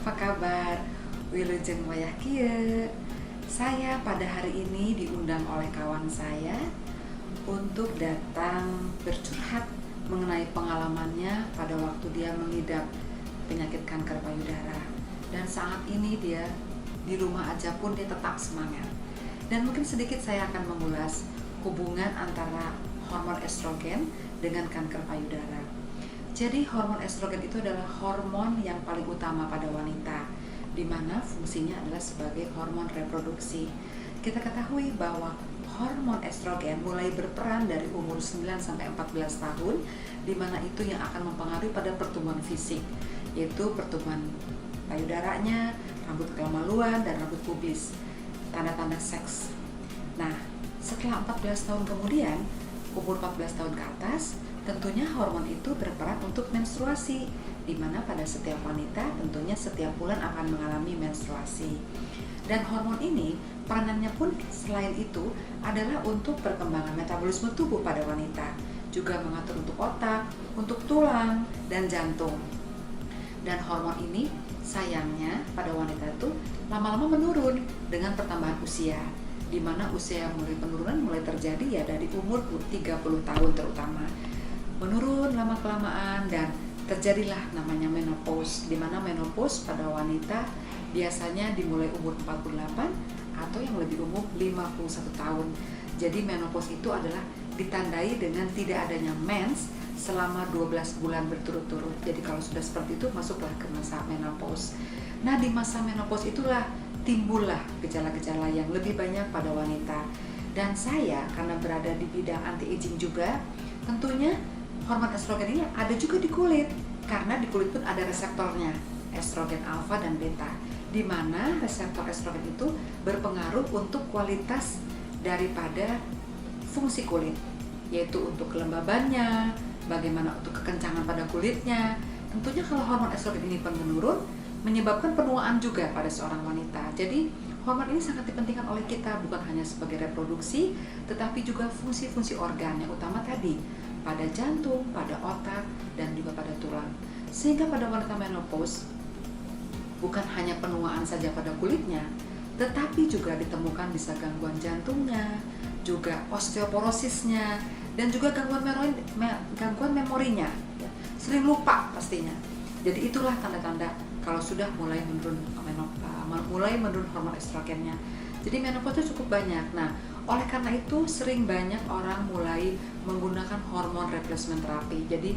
apa kabar? Wilujeng wayah kieu. Saya pada hari ini diundang oleh kawan saya untuk datang bercurhat mengenai pengalamannya pada waktu dia mengidap penyakit kanker payudara. Dan saat ini dia di rumah aja pun dia tetap semangat. Dan mungkin sedikit saya akan mengulas hubungan antara hormon estrogen dengan kanker payudara. Jadi hormon estrogen itu adalah hormon yang paling utama pada wanita, di mana fungsinya adalah sebagai hormon reproduksi. Kita ketahui bahwa hormon estrogen mulai berperan dari umur 9 sampai 14 tahun, di mana itu yang akan mempengaruhi pada pertumbuhan fisik, yaitu pertumbuhan payudaranya, rambut kemaluan, dan rambut pubis, tanda-tanda seks. Nah, setelah 14 tahun kemudian, umur 14 tahun ke atas, tentunya hormon itu berperan untuk menstruasi, di mana pada setiap wanita tentunya setiap bulan akan mengalami menstruasi. Dan hormon ini peranannya pun selain itu adalah untuk perkembangan metabolisme tubuh pada wanita, juga mengatur untuk otak, untuk tulang, dan jantung. Dan hormon ini sayangnya pada wanita itu lama-lama menurun dengan pertambahan usia, di mana usia mulai penurunan mulai terjadi ya dari umur 30 tahun terutama. Menurun lama-kelamaan dan terjadilah namanya menopause, di mana menopause pada wanita biasanya dimulai umur 48 atau yang lebih umur 51 tahun. Jadi menopause itu adalah ditandai dengan tidak adanya mens selama 12 bulan berturut-turut. Jadi kalau sudah seperti itu masuklah ke masa menopause. Nah, di masa menopause itulah timbullah gejala-gejala yang lebih banyak pada wanita. Dan saya karena berada di bidang anti-aging juga, tentunya hormon estrogen ini ada juga di kulit, karena di kulit pun ada reseptornya, estrogen alfa dan beta, di mana reseptor estrogen itu berpengaruh untuk kualitas daripada fungsi kulit, yaitu untuk kelembabannya, bagaimana untuk kekencangan pada kulitnya. Tentunya kalau hormon estrogen ini pun menurun, menyebabkan penuaan juga pada seorang wanita. Jadi hormon ini sangat dipentingkan oleh kita, bukan hanya sebagai reproduksi, tetapi juga fungsi-fungsi organ yang utama tadi, pada jantung, pada otak, dan juga pada tulang. Sehingga pada wanita menopause, bukan hanya penuaan saja pada kulitnya, tetapi juga ditemukan bisa gangguan jantungnya, juga osteoporosisnya, dan juga gangguan memorinya. Sering lupa pastinya. Jadi itulah tanda-tanda kalau sudah mulai menurun hormon estrogennya. Jadi menopause itu cukup banyak. Nah, oleh karena itu sering banyak orang mulai menggunakan hormon replacement terapi. Jadi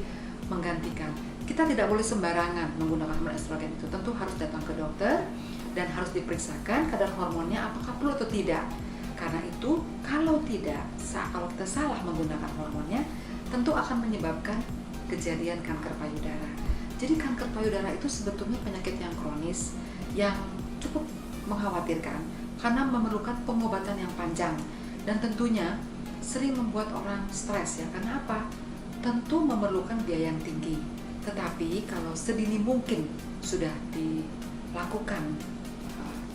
menggantikan. Kita tidak boleh sembarangan menggunakan hormon estrogen itu. Tentu harus datang ke dokter dan harus diperiksakan kadar hormonnya apakah perlu atau tidak. Karena itu kalau kita salah menggunakan hormonnya, tentu akan menyebabkan kejadian kanker payudara. Jadi kanker payudara itu sebetulnya penyakit yang kronis yang cukup mengkhawatirkan karena memerlukan pengobatan yang panjang dan tentunya sering membuat orang stres ya. Karena apa? Tentu memerlukan biaya yang tinggi. Tetapi kalau sedini mungkin sudah dilakukan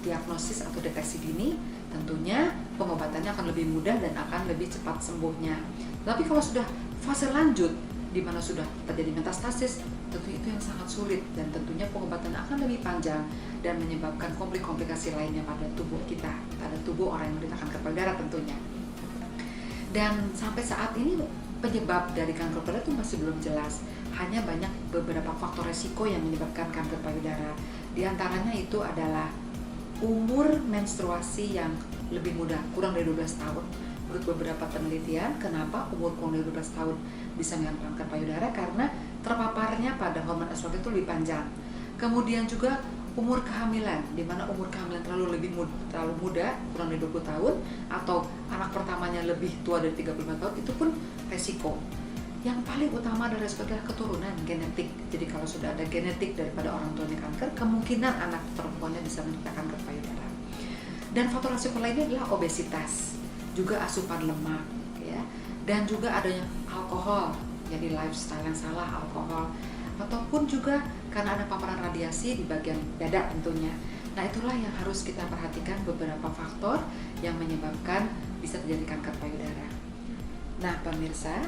diagnosis atau deteksi dini, tentunya pengobatannya akan lebih mudah dan akan lebih cepat sembuhnya. Tapi kalau sudah fase lanjut di mana sudah terjadi metastasis, tentu itu yang sangat sulit dan tentunya pengobatan akan lebih panjang dan menyebabkan komplikasi lainnya pada tubuh kita, pada tubuh orang yang menderita kanker payudara tentunya. Dan sampai saat ini penyebab dari kanker payudara itu masih belum jelas. Hanya banyak beberapa faktor resiko yang menyebabkan kanker payudara. Di antaranya itu adalah umur menstruasi yang lebih muda, kurang dari 12 tahun. Menurut beberapa penelitian, kenapa umur kurang dari 12 tahun bisa menyebabkan kanker payudara? Karena terpaparnya pada hormon estrogen itu lebih panjang. Kemudian juga umur kehamilan, di mana umur kehamilan terlalu muda, kurang dari 20 tahun, atau anak pertamanya lebih tua dari 35 tahun, itu pun resiko. Yang paling utama adalah sebagai keturunan genetik. Jadi kalau sudah ada genetik daripada orang tuanya kanker, kemungkinan anak perempuannya bisa menderita kanker payudara. Dan faktor resiko lainnya adalah obesitas, juga asupan lemak, ya, dan juga adanya alkohol, jadi lifestyle yang salah, alkohol, ataupun juga karena ada paparan radiasi di bagian dada tentunya. Nah, itulah yang harus kita perhatikan, beberapa faktor yang menyebabkan bisa terjadi kanker payudara. Nah, pemirsa,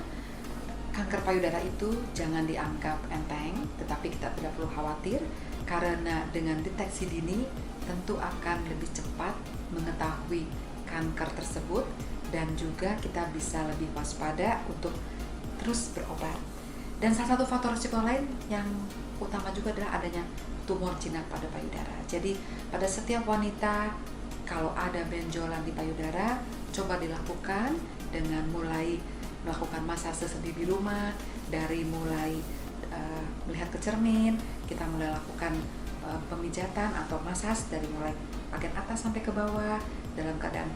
kanker payudara itu jangan dianggap enteng, tetapi kita tidak perlu khawatir karena dengan deteksi dini tentu akan lebih cepat mengetahui kanker tersebut dan juga kita bisa lebih waspada untuk terus berobat. Dan salah satu faktor risiko lain yang utama juga adalah adanya tumor jinak pada payudara. Jadi pada setiap wanita kalau ada benjolan di payudara, coba dilakukan dengan mulai melakukan masase sendiri di rumah, dari mulai melihat ke cermin, kita mulai lakukan pemijatan atau masas dari mulai bagian atas sampai ke bawah dalam keadaan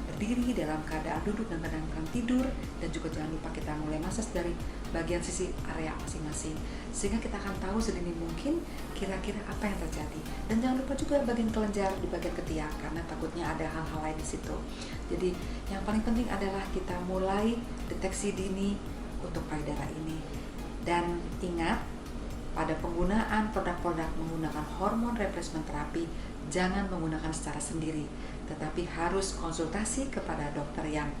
berdiri, dalam keadaan duduk, dan keadaan tidur, dan juga jangan lupa kita mulai masas dari bagian sisi area masing-masing sehingga kita akan tahu sedini mungkin kira-kira apa yang terjadi. Dan jangan lupa juga bagian kelenjar di bagian ketiak karena takutnya ada hal-hal lain di situ. Jadi yang paling penting adalah kita mulai deteksi dini untuk payudara ini. Dan ingat, pada penggunaan produk-produk menggunakan hormon replacement terapi, jangan menggunakan secara sendiri, tetapi harus konsultasi kepada dokter yang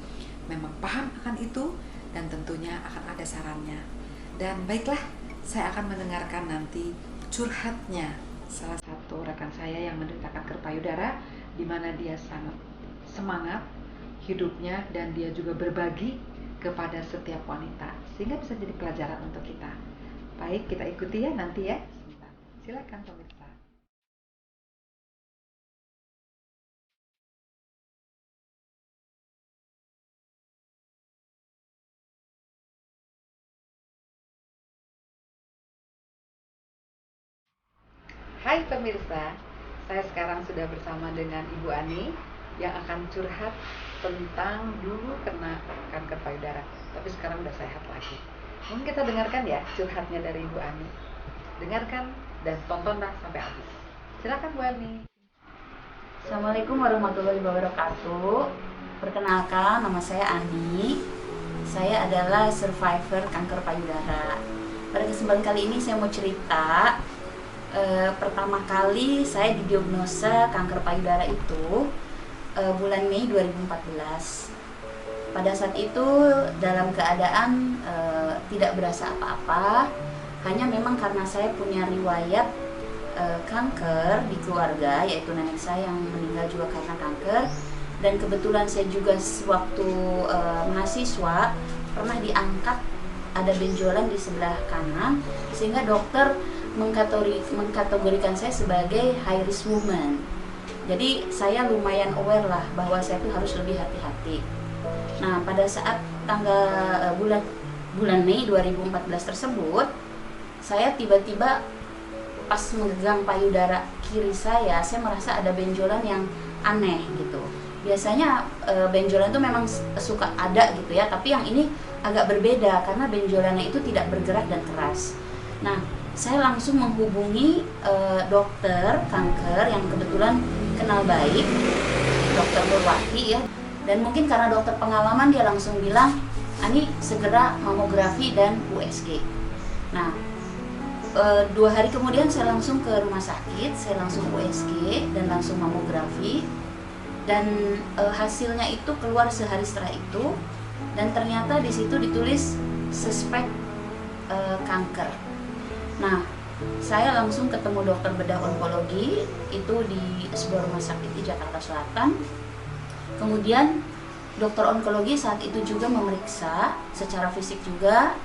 memang paham akan itu dan tentunya akan ada sarannya. Dan baiklah, saya akan mendengarkan nanti curhatnya salah satu rekan saya yang menderita kanker payudara, di mana dia sangat semangat hidupnya dan dia juga berbagi kepada setiap wanita sehingga bisa jadi pelajaran untuk kita. Baik, kita ikuti ya nanti ya. Sebentar. Silakan pemirsa. Hai pemirsa, saya sekarang sudah bersama dengan Ibu Ani yang akan curhat tentang dulu kena kanker payudara, tapi sekarang udah sehat lagi. Mungkin kita dengarkan ya curhatnya dari Ibu Ani. Dengarkan dan tontonlah sampai habis. Silakan Bu Ani. Assalamualaikum warahmatullahi wabarakatuh. Perkenalkan, nama saya Ani. Saya adalah survivor kanker payudara. Pada kesempatan kali ini saya mau cerita. Pertama kali saya didiagnosa kanker payudara itu bulan Mei 2014. Pada saat itu dalam keadaan tidak berasa apa-apa, hanya memang karena saya punya riwayat kanker di keluarga, yaitu nenek saya yang meninggal juga karena kanker, dan kebetulan saya juga sewaktu mahasiswa pernah diangkat ada benjolan di sebelah kanan, sehingga dokter mengkategorikan saya sebagai high risk woman. Jadi saya lumayan aware lah bahwa saya tuh harus lebih hati-hati. Nah, pada saat bulan Mei 2014 tersebut, saya tiba-tiba pas memegang payudara kiri saya merasa ada benjolan yang aneh gitu. Biasanya benjolan itu memang suka ada gitu ya, tapi yang ini agak berbeda karena benjolannya itu tidak bergerak dan keras. Nah, saya langsung menghubungi dokter kanker yang kebetulan kenal baik, Dokter Nurwati ya. Dan mungkin karena dokter pengalaman, dia langsung bilang, "Ani, segera mamografi dan USG." Nah, 2 hari kemudian saya langsung ke rumah sakit, saya langsung USG dan langsung mamografi. Dan hasilnya itu keluar sehari setelah itu, dan ternyata di situ ditulis suspek kanker. Nah, saya langsung ketemu dokter bedah onkologi itu di sebuah rumah sakit di Jakarta Selatan. Kemudian dokter onkologi saat itu juga memeriksa secara fisik juga,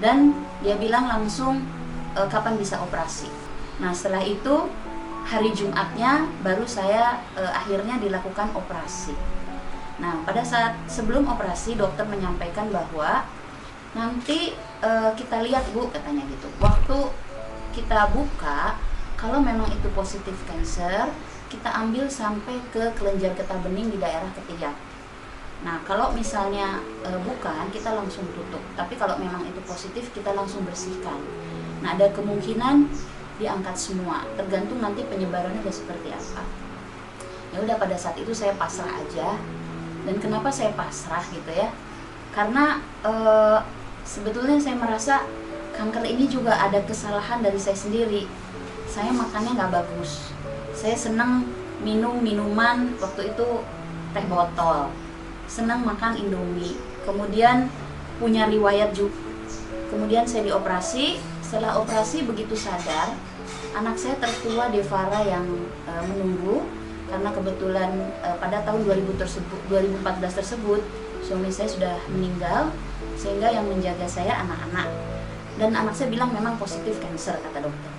dan dia bilang langsung kapan bisa operasi. Nah, setelah itu hari Jumatnya baru saya akhirnya dilakukan operasi. Nah, pada saat sebelum operasi dokter menyampaikan bahwa nanti kita lihat Bu, katanya gitu. Waktu kita buka, kalau memang itu positif cancer, kita ambil sampai ke kelenjar getah bening di daerah ketiak. Nah, kalau misalnya bukan, kita langsung tutup. Tapi kalau memang itu positif, kita langsung bersihkan. Nah, ada kemungkinan diangkat semua, tergantung nanti penyebarannya udah seperti apa. Ya udah, pada saat itu saya pasrah aja. Dan kenapa saya pasrah gitu ya? Karena sebetulnya saya merasa kanker ini juga ada kesalahan dari saya sendiri. Saya makannya nggak bagus. Saya senang minum minuman, waktu itu teh botol. Senang makan Indomie. Kemudian punya riwayat juga. Kemudian saya dioperasi. Setelah operasi begitu sadar, Anak saya tertua Devara yang menunggu, karena kebetulan pada tahun 2014 tersebut suami saya sudah meninggal, sehingga yang menjaga saya anak-anak. Dan anak saya bilang memang positif kanker, kata dokter.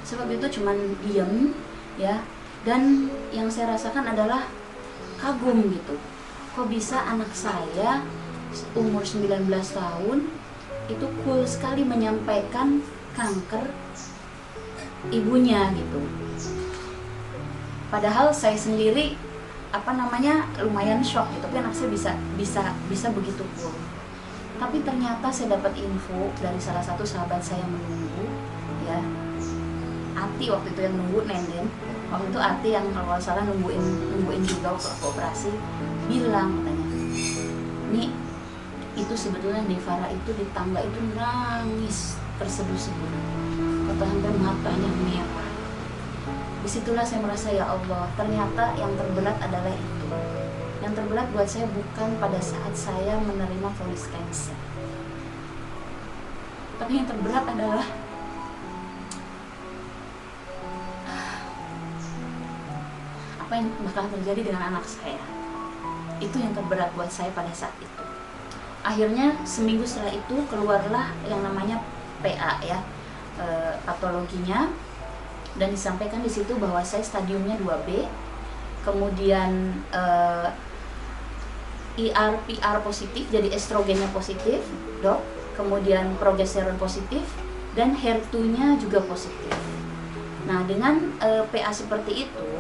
Sebab itu cuman diem ya. Dan yang saya rasakan adalah kagum gitu. Kok bisa anak saya umur 19 tahun itu cool sekali menyampaikan kanker ibunya gitu. Padahal saya sendiri lumayan shock gitu, tapi anak saya bisa begitu cool. Tapi ternyata saya dapat info dari salah satu sahabat saya yang menunggu, ya. Ati waktu itu yang nunggu, Nenden. Waktu itu Ati yang kalau salah nungguin juga waktu aku operasi, bilang katanya, "Nih, itu sebetulnya Devara itu di tangga itu nangis terseduh-seduh. Kata sampai matanya merah." Disitulah saya merasa, ya Allah, ternyata yang terberat adalah itu. Yang terberat buat saya bukan pada saat saya menerima vonis kanker, tapi yang terberat adalah apa yang bakal terjadi dengan anak saya. Itu yang terberat buat saya pada saat itu. Akhirnya seminggu setelah itu keluarlah yang namanya PA ya, patologinya, dan disampaikan di situ bahwa saya stadiumnya 2B, kemudian IR/PR positif, jadi estrogennya positif, dok, kemudian progesteron positif, dan HER2-nya juga positif. Nah, dengan PA seperti itu,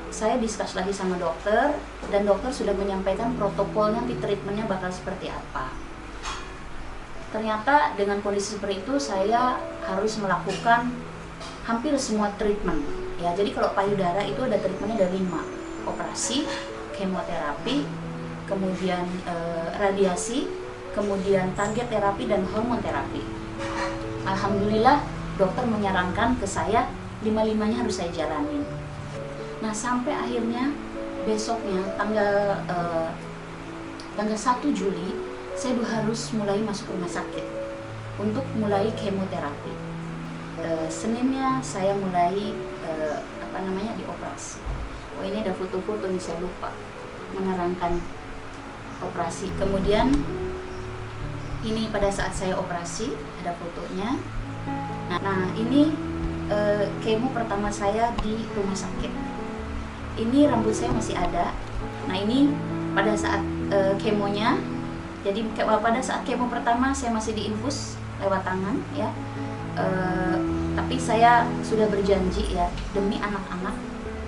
saya diskus lagi sama dokter, dan dokter sudah menyampaikan protokolnya, nanti treatmentnya bakal seperti apa. Ternyata dengan kondisi seperti itu saya harus melakukan hampir semua treatment. Ya, jadi kalau payudara itu ada treatmentnya ada 5, operasi, kemoterapi, kemudian radiasi, kemudian target terapi, dan hormon terapi. Alhamdulillah dokter menyarankan ke saya 5-5-nya harus saya jalanin. Nah, sampai akhirnya besoknya tanggal 1 Juli saya harus mulai masuk rumah sakit untuk mulai kemoterapi. Seninnya saya mulai dioperasi. Oh, ini ada foto-foto nih, saya lupa menerangkan operasi. Kemudian ini pada saat saya operasi ada fotonya. Nah ini kemo pertama saya di rumah sakit. Ini rambut saya masih ada. Nah ini pada saat kemonya. Jadi pada saat kemo pertama saya masih diinfus lewat tangan ya. Tapi saya sudah berjanji ya, demi anak-anak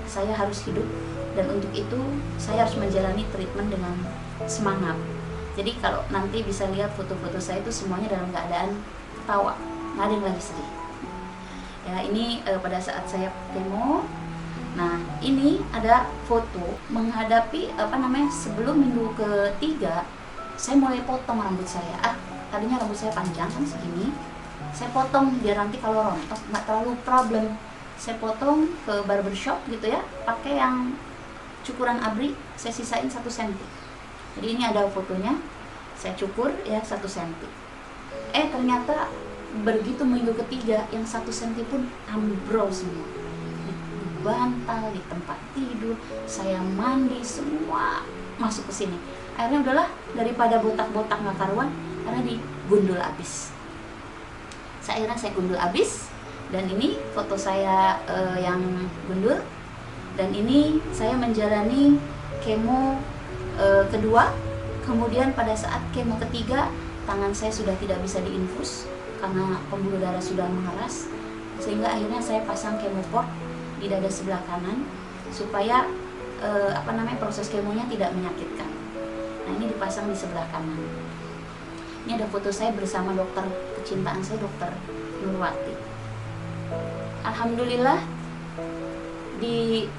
saya harus hidup, dan untuk itu saya harus menjalani treatment dengan semangat. Jadi kalau nanti bisa lihat foto-foto saya itu semuanya dalam keadaan ketawa, nggak ada yang lagi sedih. Ya, ini pada saat saya kemo. Nah, ini ada foto menghadapi sebelum minggu ketiga, saya mulai potong rambut saya. Tadinya rambut saya panjang kan segini, saya potong biar nanti kalau rontok nggak terlalu problem. Saya potong ke barbershop gitu ya, pakai yang cukuran ABRI, saya sisain 1 cm. Jadi ini ada fotonya, saya cukur ya 1 cm. Ternyata begitu minggu ketiga, yang 1 cm pun ambrol semua. Di bantal, di tempat tidur, saya mandi, semua masuk ke sini. Akhirnya udahlah, daripada botak-botak nggak karuan, karena digundul abis. Akhirnya saya gundul abis, dan ini foto saya yang gundul, dan ini saya menjalani kemo kedua. Kemudian pada saat kemo ketiga, tangan saya sudah tidak bisa diinfus karena pembuluh darah sudah mengeras, sehingga akhirnya saya pasang kemoport di dada sebelah kanan supaya proses kemonya tidak menyakitkan. Nah, ini dipasang di sebelah kanan. Ini ada foto saya bersama dokter kecintaan saya, Dokter Nurwati. Alhamdulillah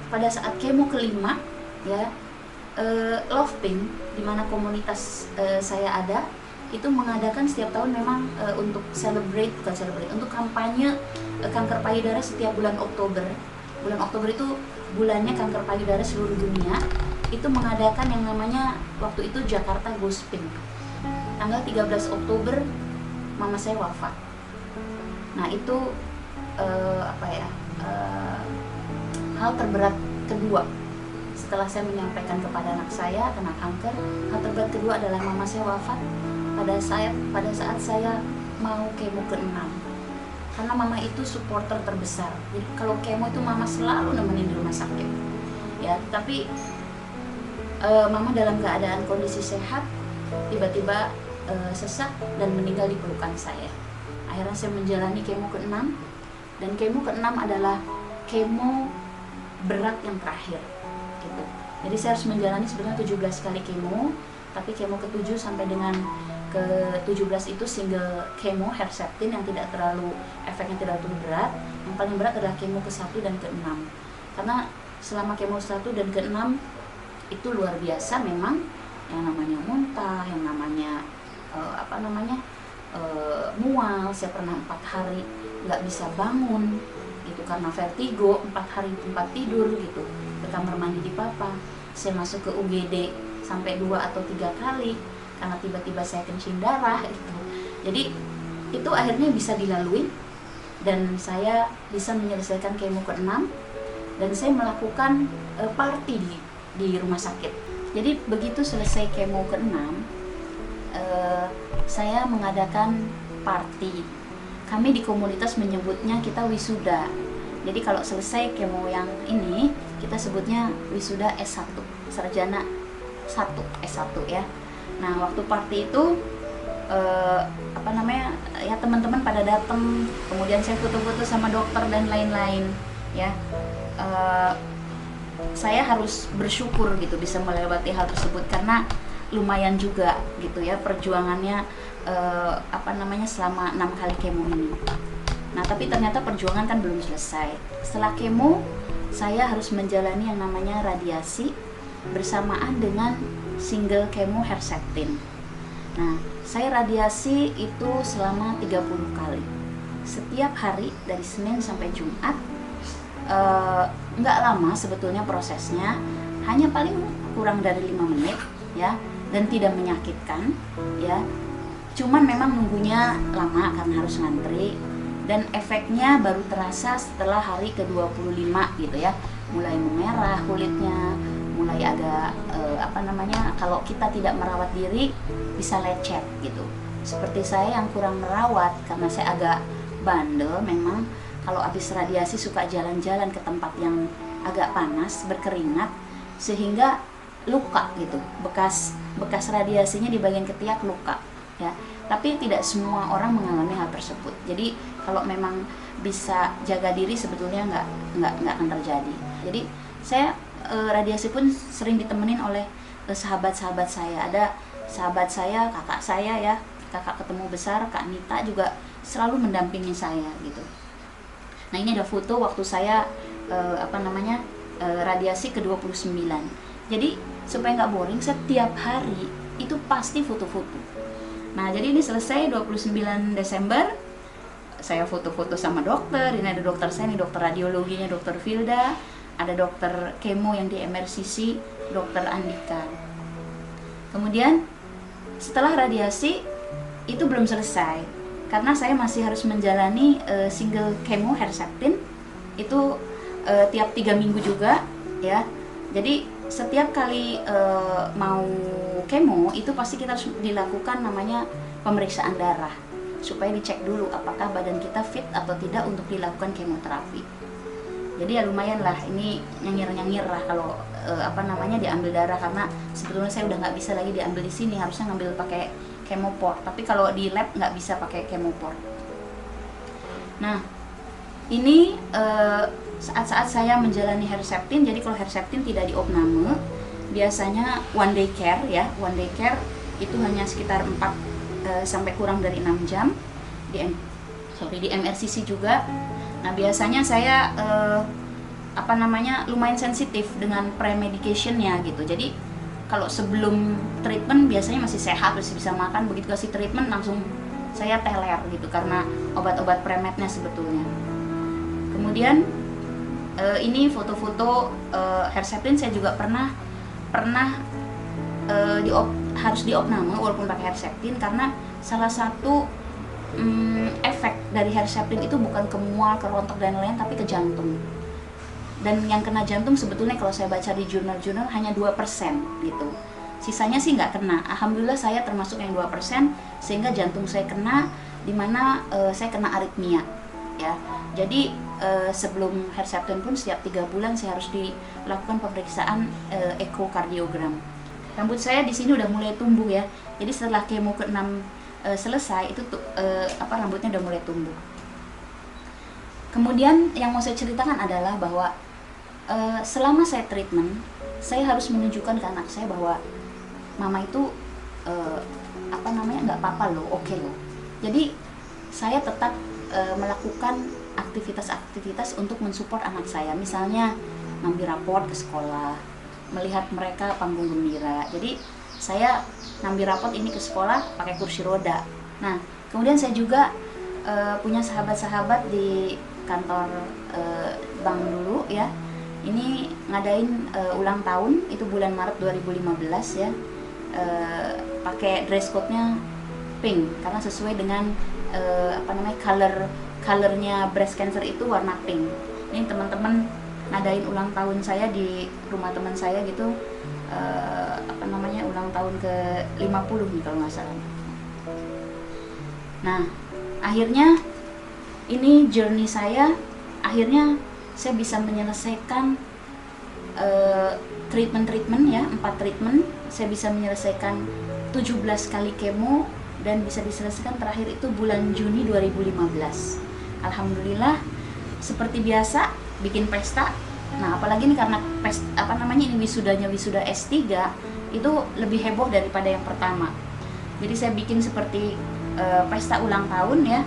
pada saat kemo kelima ya, Love Pink, di mana komunitas saya ada, itu mengadakan setiap tahun memang untuk untuk kampanye kanker payudara setiap bulan Oktober. Bulan Oktober itu bulannya kanker payudara seluruh dunia. Itu mengadakan yang namanya waktu itu Jakarta Goes Pink. Tanggal 13 Oktober mama saya wafat. Nah, itu apa ya, hal terberat kedua setelah saya menyampaikan kepada anak saya kena kanker. Hal terberat kedua adalah mama saya wafat pada saat saya mau kemo ke-6, karena mama itu supporter terbesar. Jadi kalau kemo itu mama selalu nemenin di rumah sakit ya, tapi mama dalam keadaan kondisi sehat tiba-tiba sesak dan meninggal di pelukan saya. Akhirnya saya menjalani kemo ke-6, dan kemo ke-6 adalah kemo berat yang terakhir gitu. Jadi saya harus menjalani sebenarnya 17 kali kemo, tapi kemo ke-7 sampai dengan ke-17 itu single kemo Herceptin yang tidak terlalu, efeknya tidak terlalu berat. Yang paling berat adalah kemo ke-1 dan ke-6. Karena selama kemo 1 dan ke-6 itu luar biasa memang, yang namanya muntah, yang namanya mual. Saya pernah 4 hari nggak bisa bangun gitu karena vertigo, 4 hari tempat tidur gitu, ke kamar mandi di papa. Saya masuk ke UGD sampai 2 atau 3 kali karena tiba-tiba saya kencing darah gitu. Jadi itu akhirnya bisa dilalui dan saya bisa menyelesaikan kemo ke-6, dan saya melakukan party di rumah sakit. Jadi begitu selesai kemo ke-6, saya mengadakan party. Kami di komunitas menyebutnya kita wisuda. Jadi kalau selesai kemo yang ini, kita sebutnya wisuda S1, sarjana 1 S1 ya. Nah, waktu party itu ya teman-teman pada datang, kemudian saya foto-foto sama dokter dan lain-lain ya. Saya harus bersyukur gitu bisa melewati hal tersebut, karena lumayan juga gitu ya perjuangannya selama 6 kali kemo ini. Nah, tapi ternyata perjuangan kan belum selesai. Setelah kemo, saya harus menjalani yang namanya radiasi bersamaan dengan single kemo Herceptin. Nah, saya radiasi itu selama 30 kali. Setiap hari dari Senin sampai Jumat. Nggak lama sebetulnya prosesnya, hanya paling kurang dari 5 menit ya, dan tidak menyakitkan ya. Cuman memang nunggunya lama karena harus ngantri, dan efeknya baru terasa setelah hari ke-25 gitu ya. Mulai memerah kulitnya, mulai agak kalau kita tidak merawat diri bisa lecet gitu. Seperti saya yang kurang merawat karena saya agak bandel memang, kalau habis radiasi suka jalan-jalan ke tempat yang agak panas, berkeringat, sehingga luka gitu. Bekas radiasinya di bagian ketiak luka ya. Tapi tidak semua orang mengalami hal tersebut. Jadi kalau memang bisa jaga diri sebetulnya nggak akan terjadi. Jadi saya radiasi pun sering ditemenin oleh sahabat-sahabat saya. Ada sahabat saya, kakak saya ya, kakak ketemu besar, Kak Nita juga selalu mendampingi saya gitu. Nah, ini ada foto waktu saya radiasi ke-29. Jadi supaya nggak boring, setiap hari itu pasti foto-foto. Nah, jadi ini selesai 29 Desember, saya foto-foto sama dokter. Ini ada dokter saya, ini dokter radiologinya dokter Vilda, ada dokter kemo yang di MRCC, dokter Andika. Kemudian setelah radiasi itu belum selesai, karena saya masih harus menjalani single kemo Herceptin itu tiap 3 minggu juga ya. Jadi setiap kali mau kemo itu pasti kita harus dilakukan namanya pemeriksaan darah, supaya dicek dulu apakah badan kita fit atau tidak untuk dilakukan kemoterapi. Jadi ya lumayan lah, ini nyengir-nyengir lah kalau diambil darah, karena sebetulnya saya udah nggak bisa lagi diambil di sini, harusnya ngambil pakai kemopor, tapi kalau di lab nggak bisa pakai kemopor. Nah, ini saat-saat saya menjalani Herceptin. Jadi kalau Herceptin tidak di opname, biasanya one day care ya. One day care itu hanya sekitar 4 sampai kurang dari 6 jam di MRCC juga. Nah, biasanya saya lumayan sensitif dengan pre-medication-nya gitu. Jadi kalau sebelum treatment biasanya masih sehat, masih bisa makan. Begitu kasih treatment langsung saya teler gitu karena obat-obat pre-mednya sebetulnya. Kemudian ini foto-foto Herceptin saya juga pernah harus diopname walaupun pakai Herceptin, karena salah satu efek dari Herceptin itu bukan ke mual, ke rontok dan lain-lain, tapi ke jantung. Dan yang kena jantung sebetulnya kalau saya baca di jurnal-jurnal hanya 2% gitu. Sisanya sih nggak kena. Alhamdulillah saya termasuk yang 2%, sehingga jantung saya kena, dimana saya kena aritmia ya. Jadi sebelum Herceptin pun setiap 3 bulan saya harus dilakukan pemeriksaan ekokardiogram. Rambut saya di sini udah mulai tumbuh ya. Jadi setelah kemo ke-6 selesai itu rambutnya udah mulai tumbuh. Kemudian yang mau saya ceritakan adalah bahwa selama saya treatment, saya harus menunjukkan ke anak saya bahwa mama itu nggak apa-apa loh, oke loh. Jadi saya tetap melakukan aktivitas-aktivitas untuk mensupport anak saya, misalnya ngambil raport ke sekolah, melihat mereka panggung gembira. Jadi saya ngambil raport ini ke sekolah pakai kursi roda. Nah, kemudian saya juga punya sahabat-sahabat di kantor bank dulu ya. Ini ngadain ulang tahun, itu bulan Maret 2015 ya. Pakai dress code-nya pink karena sesuai dengan colornya breast cancer itu warna pink. Ini teman-teman ngadain ulang tahun saya di rumah teman saya gitu, ulang tahun ke 50 nih kalau nggak salah. Nah, akhirnya ini journey saya, akhirnya saya bisa menyelesaikan treatment ya, 4 treatment. Saya bisa menyelesaikan 17 kali kemo dan bisa diselesaikan terakhir itu bulan Juni 2015. Alhamdulillah, seperti biasa bikin pesta. Nah, apalagi ini karena ini wisuda S3 itu lebih heboh daripada yang pertama. Jadi saya bikin seperti pesta ulang tahun ya.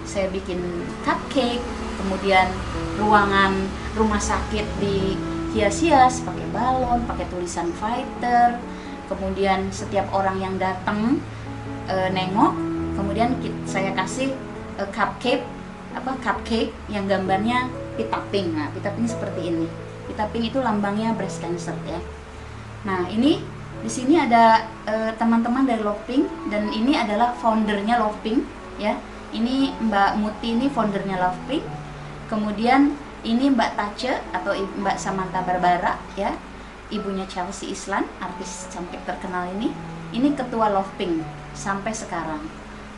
Saya bikin cupcake, kemudian ruangan rumah sakit dihias-hias pakai balon, pakai tulisan fighter. Kemudian setiap orang yang datang nengok, kemudian saya kasih cupcake yang gambarnya pita pink. Nah, pita pink seperti ini. Pita pink itu lambangnya breast cancer ya. Nah, ini di sini ada teman-teman dari Love Pink, dan ini adalah foundernya Love Pink ya. Ini Mbak Muti, ini foundernya Love Pink. Kemudian ini Mbak Tace atau Mbak Samantha Barbara ya, ibunya Chelsea Islan, artis cantik terkenal ini. Ini ketua Love Pink sampai sekarang.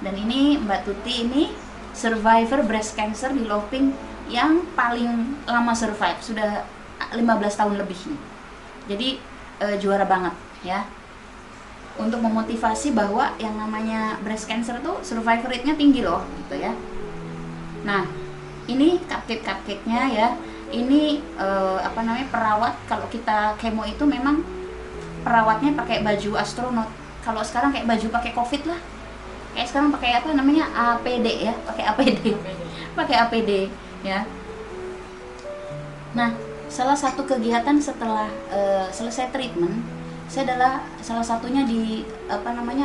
Dan ini Mbak Tuti, ini survivor breast cancer di Love Pink yang paling lama survive, sudah 15 tahun lebih nih. Jadi juara banget ya, untuk memotivasi bahwa yang namanya breast cancer tuh survivor rate-nya tinggi loh gitu ya. Nah, ini cupcake-nya ya. Ini perawat, kalau kita kemo itu memang perawatnya pakai baju astronot. Kalau sekarang kayak baju pakai Covid lah. Kayak sekarang pakai APD ya, pakai APD ya. Nah, salah satu kegiatan setelah selesai treatment, saya adalah salah satunya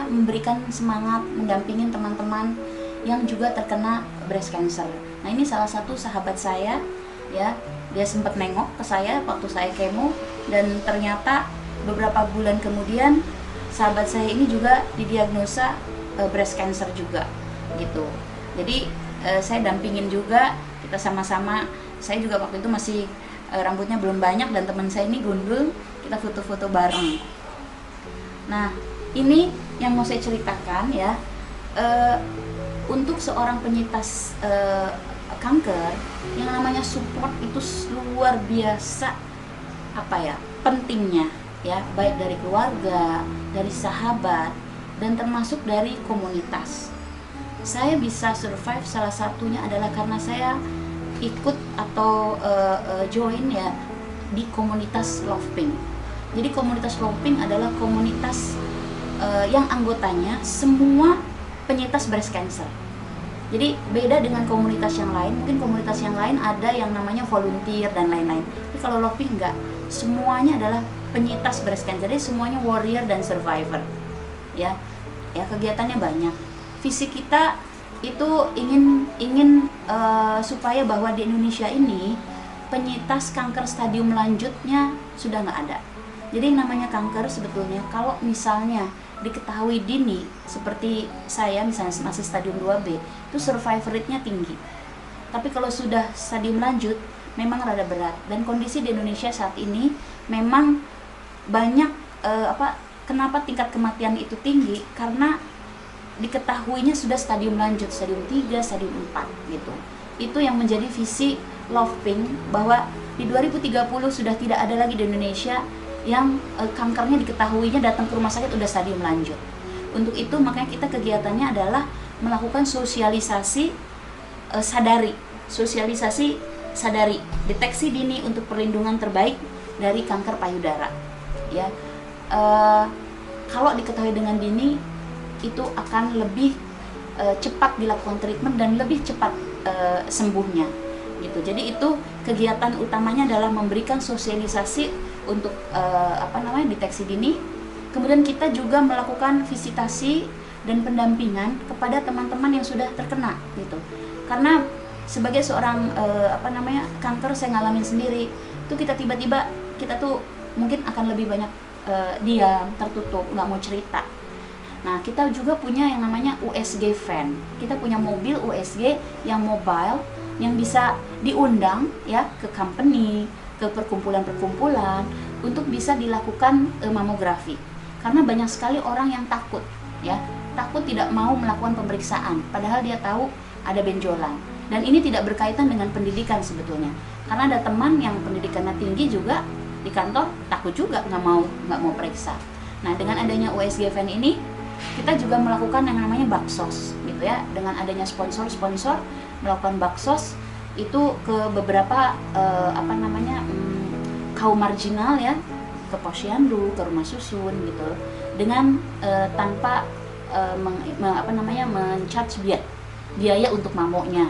memberikan semangat, mendampingin teman-teman yang juga terkena breast cancer. Nah, ini salah satu sahabat saya ya, dia sempat nengok ke saya waktu saya kemo, dan ternyata beberapa bulan kemudian sahabat saya ini juga didiagnosa breast cancer juga gitu. Jadi saya dampingin juga, kita sama-sama. Saya juga waktu itu masih rambutnya belum banyak, dan teman saya ini gundul, kita foto-foto bareng. Nah, ini yang mau saya ceritakan ya, untuk seorang penyintas kanker, yang namanya support itu luar biasa pentingnya ya, baik dari keluarga, dari sahabat, dan termasuk dari komunitas. Saya bisa survive salah satunya adalah karena saya ikut atau join ya di komunitas Love Pink. Jadi komunitas Love Pink adalah komunitas yang anggotanya semua penyintas breast cancer. Jadi beda dengan komunitas yang lain. Mungkin komunitas yang lain ada yang namanya volunteer dan lain-lain. Tapi kalau Love Pink enggak, semuanya adalah penyintas breast cancer. Jadi semuanya warrior dan survivor. Ya kegiatannya banyak. Visi kita itu ingin supaya bahwa di Indonesia ini penyintas kanker stadium lanjutnya sudah nggak ada. Jadi namanya kanker sebetulnya kalau misalnya diketahui dini, seperti saya misalnya masih stadium 2B, itu survival rate-nya tinggi. Tapi kalau sudah stadium lanjut, memang rada berat. Dan kondisi di Indonesia saat ini memang banyak kenapa tingkat kematian itu tinggi, karena diketahuinya sudah stadium lanjut, stadium 3, stadium 4 gitu. Itu yang menjadi visi Love Pink, bahwa di 2030 sudah tidak ada lagi di Indonesia yang kankernya diketahuinya datang ke rumah sakit udah stadium lanjut. Untuk itu makanya kita kegiatannya adalah melakukan sosialisasi sadari, deteksi dini untuk perlindungan terbaik dari kanker payudara. Ya, kalau diketahui dengan dini itu akan lebih cepat dilakukan treatment dan lebih cepat sembuhnya gitu. Jadi itu kegiatan utamanya adalah memberikan sosialisasi untuk deteksi dini. Kemudian kita juga melakukan visitasi dan pendampingan kepada teman-teman yang sudah terkena gitu. Karena sebagai seorang kanker, saya ngalamin sendiri itu, kita tiba-tiba kita tuh mungkin akan lebih banyak diam, tertutup, nggak mau cerita. Nah, kita juga punya yang namanya USG van. Kita punya mobil USG yang mobile, yang bisa diundang ya ke company, ke perkumpulan-perkumpulan untuk bisa dilakukan mamografi. Karena banyak sekali orang yang takut ya, takut tidak mau melakukan pemeriksaan padahal dia tahu ada benjolan. Dan ini tidak berkaitan dengan pendidikan sebetulnya. Karena ada teman yang pendidikannya tinggi juga di kantor takut juga nggak mau periksa. Nah, dengan adanya USG van ini kita juga melakukan yang namanya baksos gitu ya, dengan adanya sponsor melakukan baksos itu ke beberapa kaum marginal ya, ke posyandu, ke rumah susun gitu, dengan tanpa men-charge biaya untuk mamonya.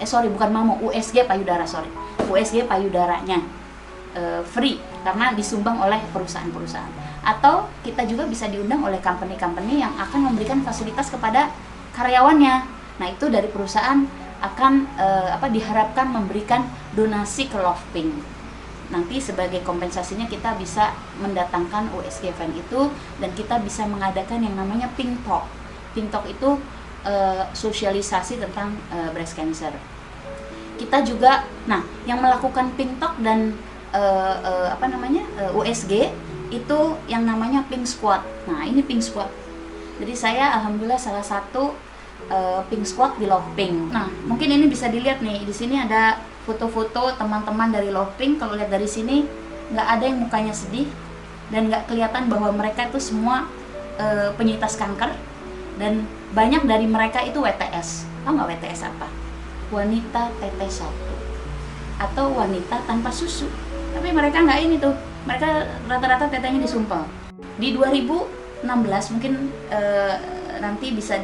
Bukan mamo, USG payudaranya free karena disumbang oleh perusahaan-perusahaan. Atau kita juga bisa diundang oleh company-company yang akan memberikan fasilitas kepada karyawannya. Nah, itu dari perusahaan akan diharapkan memberikan donasi ke Love Pink. Nanti sebagai kompensasinya kita bisa mendatangkan USG van itu, dan kita bisa mengadakan yang namanya Pink Talk. Pink Talk itu sosialisasi tentang breast cancer. Kita juga, yang melakukan Pink Talk dan USG itu yang namanya Pink Squad. Nah, ini Pink Squad. Jadi saya alhamdulillah salah satu Pink Squad di Love Pink. Nah, mungkin ini bisa dilihat nih, di sini ada foto-foto teman-teman dari Love Pink. Kalau lihat dari sini nggak ada yang mukanya sedih dan nggak kelihatan bahwa mereka itu semua penyintas kanker, dan banyak dari mereka itu WTS. Tahu nggak WTS apa? Wanita tetes 1 atau wanita tanpa susu. Tapi mereka nggak ini tuh, mereka rata-rata tetenya disumpel. Di 2016 mungkin nanti bisa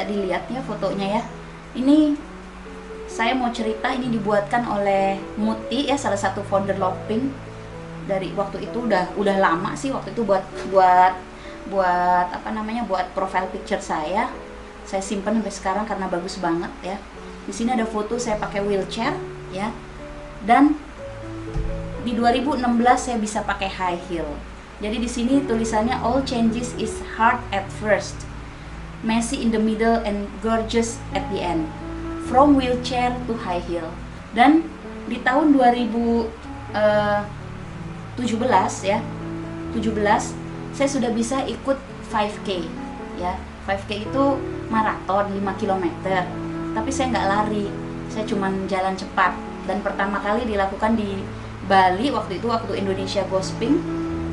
dilihat ya fotonya ya. Ini saya mau cerita, ini dibuatkan oleh Muti ya, salah satu founder Love Pink. Dari waktu itu udah lama sih, waktu itu buat profile picture saya simpan sampai sekarang karena bagus banget ya. Di sini ada foto saya pakai wheelchair ya, dan di 2016 saya bisa pakai high heel. Jadi di sini tulisannya all changes is hard at first, messy in the middle and gorgeous at the end, from wheelchair to high heel. Dan di tahun 2017 saya sudah bisa ikut 5K ya. 5K itu maraton 5 km. Tapi saya nggak lari, saya cuman jalan cepat. Dan pertama kali dilakukan di Bali waktu Indonesia Goes Pink.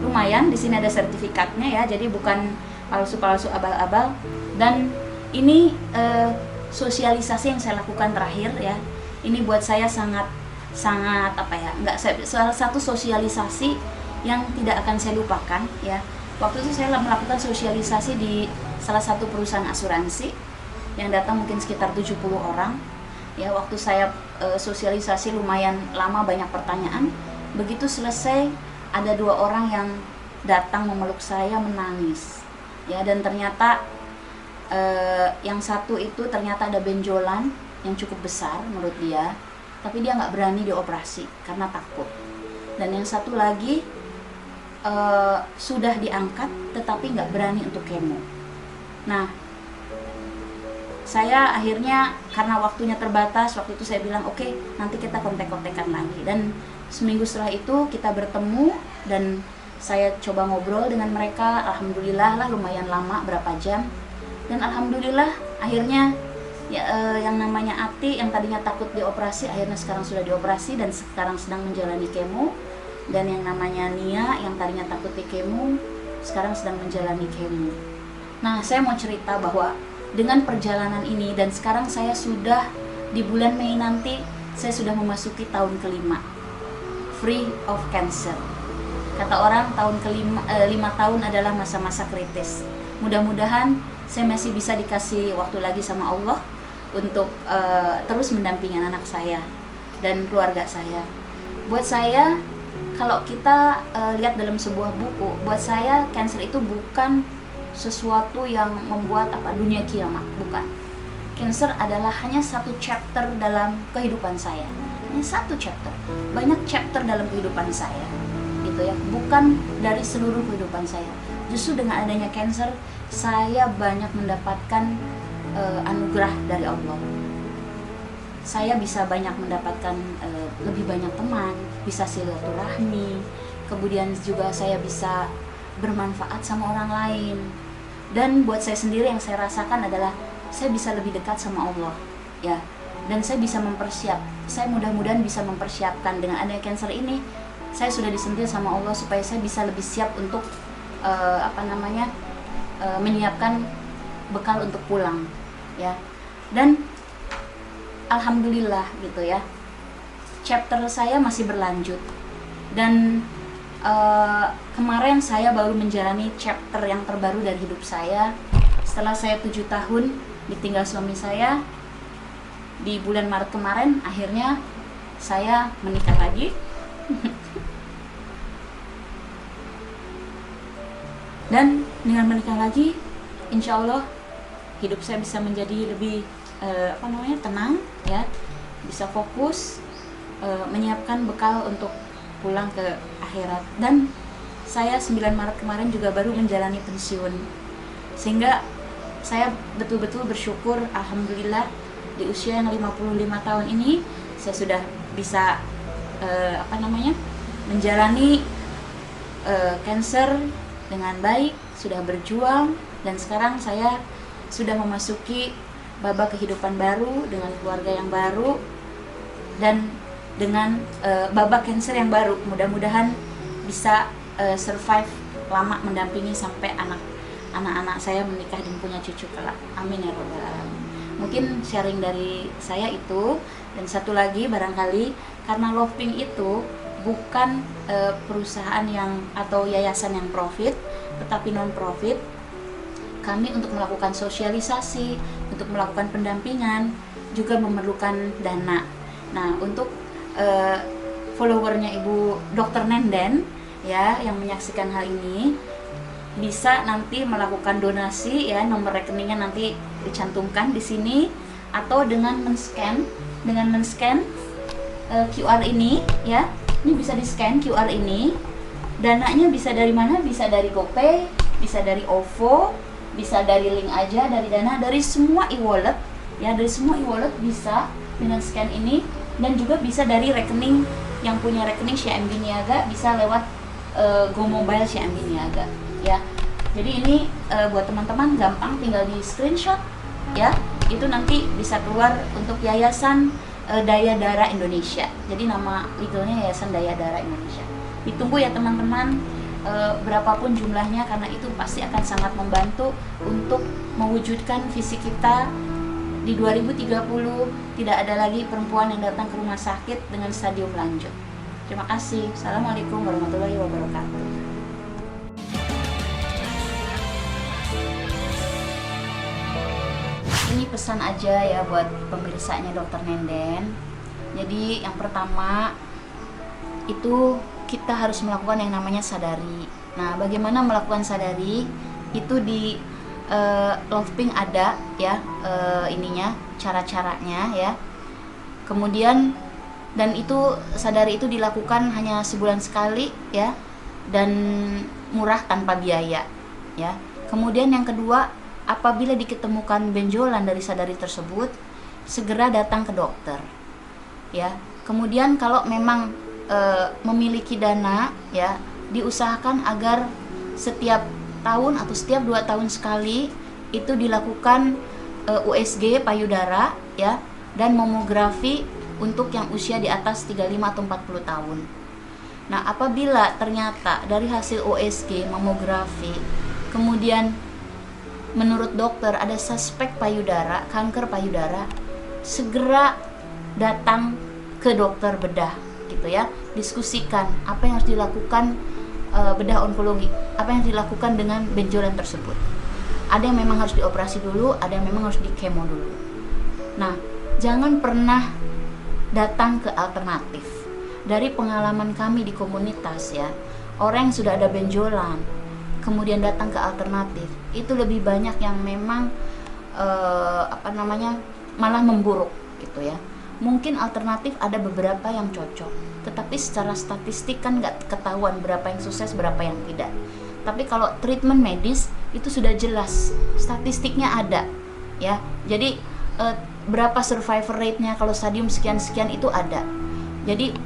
Lumayan, di sini ada sertifikatnya ya, jadi bukan palsu-palsu abal-abal. Dan ini sosialisasi yang saya lakukan terakhir ya. Ini buat saya sangat salah satu sosialisasi yang tidak akan saya lupakan ya. Waktu itu saya melakukan sosialisasi di salah satu perusahaan asuransi yang datang mungkin sekitar 70 orang. Ya, waktu saya sosialisasi lumayan lama, banyak pertanyaan. Begitu selesai, ada 2 orang yang datang memeluk saya menangis. Ya, dan ternyata yang satu itu ternyata ada benjolan yang cukup besar menurut dia, tapi dia nggak berani dioperasi karena takut. Dan yang satu lagi sudah diangkat tetapi nggak berani untuk kemo. Nah, saya akhirnya karena waktunya terbatas, waktu itu saya bilang oke, nanti kita kontek-kontekan lagi. Dan seminggu setelah itu kita bertemu dan saya coba ngobrol dengan mereka. Alhamdulillah lah, lumayan lama, berapa jam. Dan alhamdulillah akhirnya yang namanya Ati yang tadinya takut dioperasi akhirnya sekarang sudah dioperasi dan sekarang sedang menjalani kemo. Dan yang namanya Nia yang tadinya takut di kemo sekarang sedang menjalani kemo. Nah, saya mau cerita bahwa dengan perjalanan ini dan sekarang saya sudah di bulan Mei nanti saya sudah memasuki tahun kelima free of cancer. Kata orang tahun kelima 5 tahun adalah masa-masa kritis. Mudah-mudahan saya masih bisa dikasih waktu lagi sama Allah untuk terus mendampingi anak saya dan keluarga saya. Buat saya, kalau kita lihat dalam sebuah buku, buat saya cancer itu bukan sesuatu yang membuat dunia kiamat, bukan. Cancer adalah hanya satu chapter dalam kehidupan saya, hanya satu chapter. Banyak chapter dalam kehidupan saya, gitu ya. Bukan dari seluruh kehidupan saya. Justru dengan adanya cancer, saya banyak mendapatkan anugerah dari Allah. Saya bisa banyak mendapatkan lebih banyak teman, bisa silaturahmi, kemudian juga saya bisa bermanfaat sama orang lain. Dan buat saya sendiri yang saya rasakan adalah saya bisa lebih dekat sama Allah, ya. Dan saya bisa saya mudah-mudahan bisa mempersiapkan dengan adanya cancer ini, saya sudah disentil sama Allah supaya saya bisa lebih siap untuk menyiapkan bekal untuk pulang, ya. Dan alhamdulillah gitu ya, chapter saya masih berlanjut. Dan kemarin saya baru menjalani chapter yang terbaru dari hidup saya. Setelah saya 7 tahun ditinggal suami saya, di bulan Maret kemarin akhirnya saya menikah lagi. Dan dengan menikah lagi, insya Allah hidup saya bisa menjadi lebih tenang, ya, bisa fokus menyiapkan bekal untuk pulang ke akhirat. Dan saya 9 Maret kemarin juga baru menjalani pensiun, sehingga saya betul-betul bersyukur, alhamdulillah di usia yang 55 tahun ini saya sudah bisa menjalani cancer dengan baik, sudah berjuang, dan sekarang saya sudah memasuki babak kehidupan baru dengan keluarga yang baru dan dengan babak cancer yang baru. Mudah-mudahan bisa survive lama, mendampingi sampai anak-anak saya menikah dan punya cucu kelak. Amin ya rabbal alamin. Mungkin sharing dari saya itu. Dan satu lagi, barangkali karena Lovepink itu bukan perusahaan atau yayasan yang profit, tetapi non profit, kami untuk melakukan sosialisasi, untuk melakukan pendampingan juga memerlukan dana. Nah, untuk followernya Ibu Dr. Nenden, ya, yang menyaksikan hal ini bisa nanti melakukan donasi, ya, nomor rekeningnya nanti dicantumkan di sini, atau dengan men-scan QR ini, ya. Ini bisa di-scan QR ini. Dananya bisa dari mana? Bisa dari GoPay, bisa dari OVO, bisa dari link aja, dari Dana, dari semua e-wallet, ya, dari semua e-wallet bisa dengan scan ini. Dan juga bisa dari rekening yang punya rekening CIMB Niaga, bisa lewat Go Mobile CIMB Niaga, ya. Jadi ini buat teman-teman gampang, tinggal di screenshot, ya. Itu nanti bisa keluar untuk Yayasan Daya Dara Indonesia. Jadi nama legalnya Yayasan Daya Dara Indonesia. Ditunggu ya teman-teman, berapapun jumlahnya, karena itu pasti akan sangat membantu untuk mewujudkan visi kita di 2030 tidak ada lagi perempuan yang datang ke rumah sakit dengan stadium lanjut. Terima kasih. Assalamualaikum warahmatullahi wabarakatuh. Ini pesan aja ya buat pemirsanya Dr. Nenden. Jadi yang pertama itu kita harus melakukan yang namanya sadari. Nah, bagaimana melakukan sadari? Itu di Lovepink ada, ya, cara-caranya, ya. Kemudian dan itu sadari itu dilakukan hanya sebulan sekali, ya. dan murah tanpa biaya ya. Kemudian yang kedua, apabila diketemukan benjolan dari sadari tersebut, segera datang ke dokter ya. Kemudian kalau memang memiliki dana ya, diusahakan agar setiap tahun atau setiap 2 tahun sekali itu dilakukan USG payudara ya, dan mamografi untuk yang usia di atas 35 atau 40 tahun. Nah, apabila ternyata dari hasil USG mamografi kemudian menurut dokter ada suspek payudara, kanker payudara, segera datang ke dokter bedah gitu ya. Diskusikan apa yang harus dilakukan, bedah onkologi, apa yang harus dilakukan dengan benjolan tersebut. Ada yang memang harus dioperasi dulu, ada yang memang harus di kemo dulu. Nah, jangan pernah datang ke alternatif. Dari pengalaman kami di komunitas ya, orang yang sudah ada benjolan kemudian datang ke alternatif, itu lebih banyak yang memang malah memburuk gitu ya. Mungkin alternatif ada beberapa yang cocok, tetapi secara statistik kan nggak ketahuan berapa yang sukses, berapa yang tidak. Tapi kalau treatment medis itu sudah jelas, statistiknya ada ya. Jadi berapa survivor rate-nya kalau stadium sekian-sekian itu ada. Jadi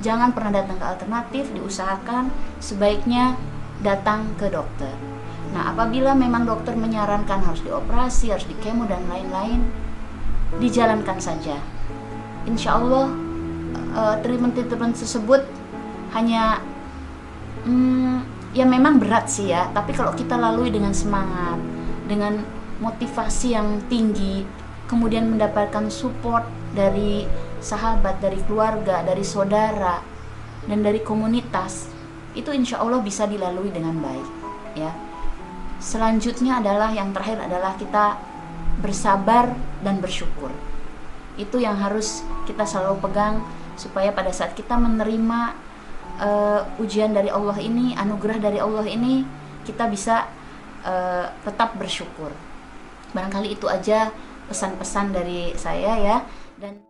jangan pernah datang ke alternatif, diusahakan sebaiknya datang ke dokter. Nah, apabila memang dokter menyarankan harus dioperasi, harus di kemo dan lain-lain, dijalankan saja. Insya Allah treatment tersebut hanya ya memang berat sih ya, tapi kalau kita lalui dengan semangat, dengan motivasi yang tinggi, kemudian mendapatkan support dari sahabat, dari keluarga, dari saudara, dan dari komunitas, itu insya Allah bisa dilalui dengan baik ya. Selanjutnya adalah, yang terakhir adalah kita bersabar dan bersyukur. Itu yang harus kita selalu pegang, supaya pada saat kita menerima ujian dari Allah ini, anugerah dari Allah ini, kita bisa tetap bersyukur. Barangkali itu aja pesan-pesan dari saya ya. Dan